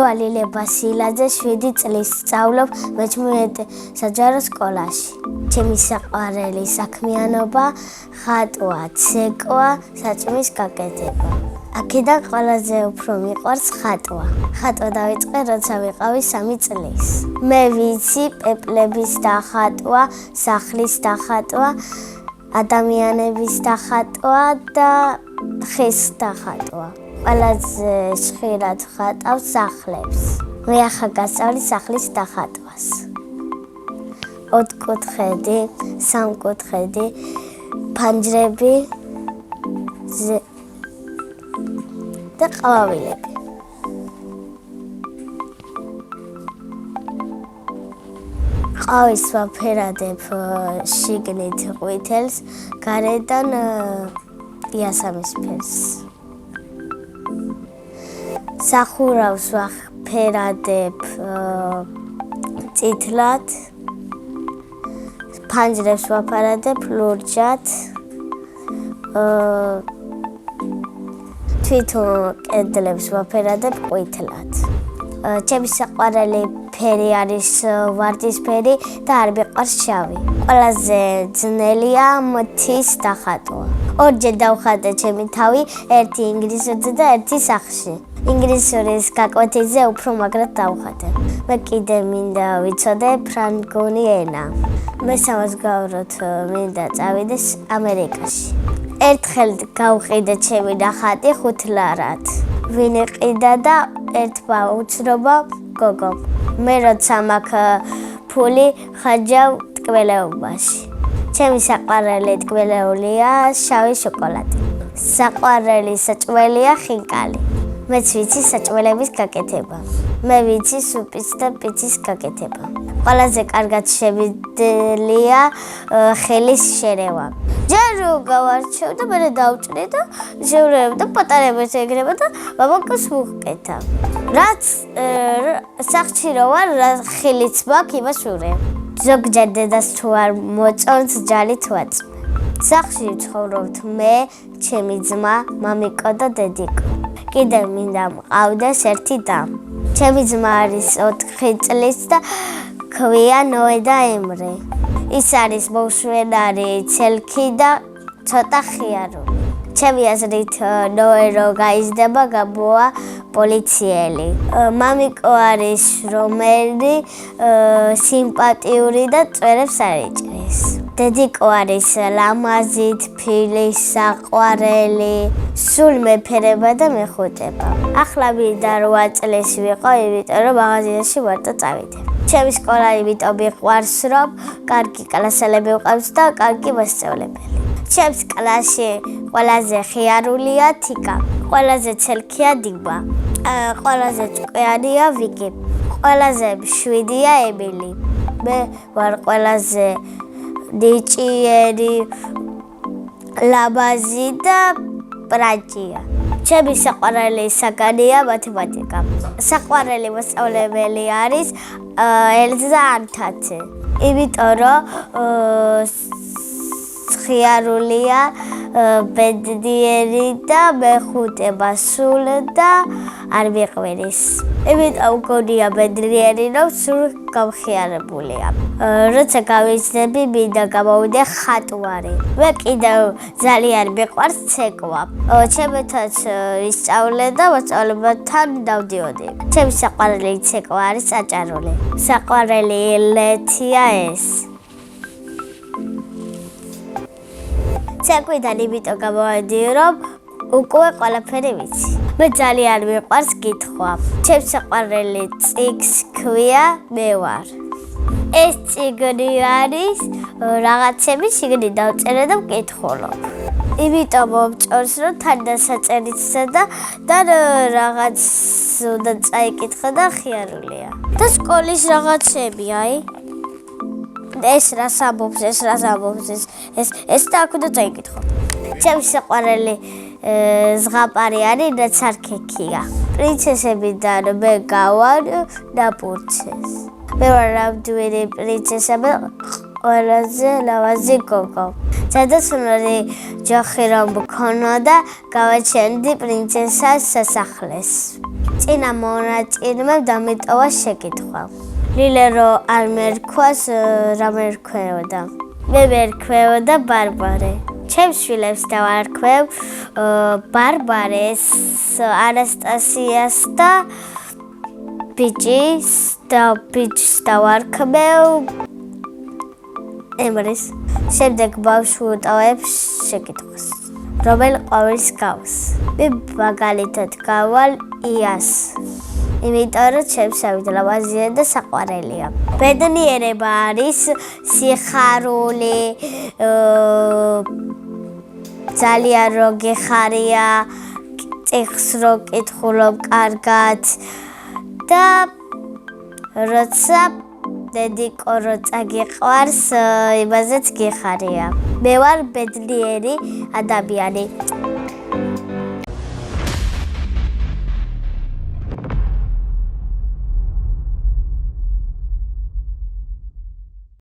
მრევალი ბასილაძე 7 წლის სწავლობ მეჩვიდმეტე საჯარო სკოლაში. ჩემი საყვარელი საქმიანობა ხატვა, ცეკვა, საჭმის გაკეთება. აქედან ყველაზე უფრო მიყვარს ხატვა. ხატვა დავიწყე, როცა ვიყავი 3 წლის. მე ვიცი პეპლების დახატვა, სახლის დახატვა, ადამიანების დახატვა და ხის დახატვა. ყველაზე ხშირად ხატავ სახლებს. მე ახლა გასწავლი სახლის დახატვას. 4-კუთხედი, 3-კუთხედი, ფანჯრები და ყვავილები. ყავის ვაფერადებ შიგნით ყვითელს, გარედან იასამნისფერს. სახურავს ვაფერადებ წითლად, ფანჯრებს ვაფერადებ ლურჯად, თვითონ კედლებს ვაფერადებ ყვითლად. ჩემი საყვარელი ფერი არის ვარდისფერი და არ მიყვარს შავი. ყველაზე ძნელია მთის დახატვა. ორჯერ დავხატე ჩემი თავი, ერთი ინგლისურზე და ერთი სახლში. ინგლისურის გაკვეთილზე უფრო მაგრად დავხატე. მე კიდე მინდა ვიცოდე ფრანგული ენა. მესამსგავროდ მინდა წავიდეს ამერიკაში. ერთხელ გავყიდე ჩემი ნახატი 5 ლარად. ვინ იყიდა და ერთმა უცნობა გოგო. მე როცა მაქვს ფული ხაჯავ ტკბილეობაში. ჩემი საყვარელი ტკბილეულია შავი შოკოლადი. საყვარელი საჭმელია ხინკალი. მეც ვიცი საჭმელების გაკეთება. მე ვიცი სუპის და პიცის გაკეთება. ყველაზე კარგად შემიძლია ხელის შერევა. ჯერ გავარჩევ და მე დავჭრე და შევრევ და პატარებიც ეგრება და მამაკაც მოვკეთა. რაც სახლში რო ვარ, ხელიც მაქვს, იმას ვურევ. ზოგჯერ დედას თუ არ მოწონს ჯალით ვაწვევ. სახლში ვცხოვრობთ მე, ჩემი ძმა, მამიკო და დედიკო. კიდე მინდა მყავდეს ერთი და. ჩემი ძმა არის 4 წლის და ქვია ნოე და ემრე. ის არის მოუსვენარი, ცელქი და ცოტა ხიარული. ჩემი აზრით ნოე რო გაიზრდება, გამოვა პოლიციელი. მამიკო არის შრომელი, სიმპათიური და წვერებს არ იჭრის. დედიკო არის ლამაზი, თბილი, საყვარელი, სულ მეფერება და მეხუტება. ახლა მინდა 8 წლის ვიყო, იმიტომ რომ მაღაზიაში ვარ და წავიდე. ჩემი სკოლა იმიტომ მიყვარს, რომ კარგი კლასელები ვყავს და კარგი მასწავლებელი. ჩემს კლასში ყველაზე ხიარულია თიკა, ყველაზე ცელქია დილა, ყველაზე ჭკვიანია ვიკი, ყველაზე მშვიდია ემილი. მე ვარ ყველაზე ნიჭიერი, ლამაზი და პრაჭია. ჩემი საყვარელი საგანია მათემატიკა. საყვარელი მასწავლებელი არის ელზა ანთაძე. იმიტომ რომ ხიარულია, ბედნიერი და მეხუტება სულ და არ მიყვერის. იმიტომ მგონია ბედნიერი, რომ სულ გამხიარებულია. როცა გავიზრდები, მინდა გამოვიდე ხატვარი. მე კიდევ ძალიან მიყვარს ცეკვა. ჩემთაც ვისწავლე და მასწავლებელთან დავდიოდი. ჩემი საყვარელი ცეკვა არის წაჭარული. საყვარელი ელეთია ეს. ცეკვიდან იმიტომ გამოვედი, რომ უკვე ყველაფერი ვიცი. მე ძალიან მიყვარს კითხვა. ჩემს საყვარელი წიგნს ქვია მე ვარ. ეს წიგნი არის რაღაცები შიგნით დავწერე და ვკითხულობ. იმიტომ მომწონს, რომ თანდასაწერიცსა და რაღაც უნდა წაიკითხა და ხიარულია. და სკოლის რაღაცები, აი. ეს რას ამბობს, ეს და აქ უნდა წაიკითხო. ჩემი საყვარელი ზღაპარი არის ნაცარქექია. პრინცესებიდან მე გავარ ნაპურცეს. მე ვარ რამდენი პრინცესა და ყველაზე ლამაზი გოგო. სადაც უნარი ჯოხი რომ მქონოდა, გავაჩენდი პრინცესას სასახლეს. წინა მონაწილემ დამიტოვა შეკითხვა. ლილერო არ მერქვას რა მერქვეოდა. მე მერქვეოდა ბარბარე. ჩემს შვილებს დავარქვევ ბარბარეს, ანასტასიას და ბიჭს დავარქვევ ემრის. შემდეგ ბავშვი უტოვებს შეკითხვას. რომელ ყვავილს გავს? მე მაგალითად გავალ იას. იმიტომ რომ ჩემსავით ლამაზია და საყვარელია. ბედნიერება არის სიხარული, ძალიან რო გეხარია, წიგნს რო კითხულობ კარგად და როცა დედიკო რო წაგიყვარს, იმაზეც გეხარია. მე ვარ ბედნიერი ადამიანი.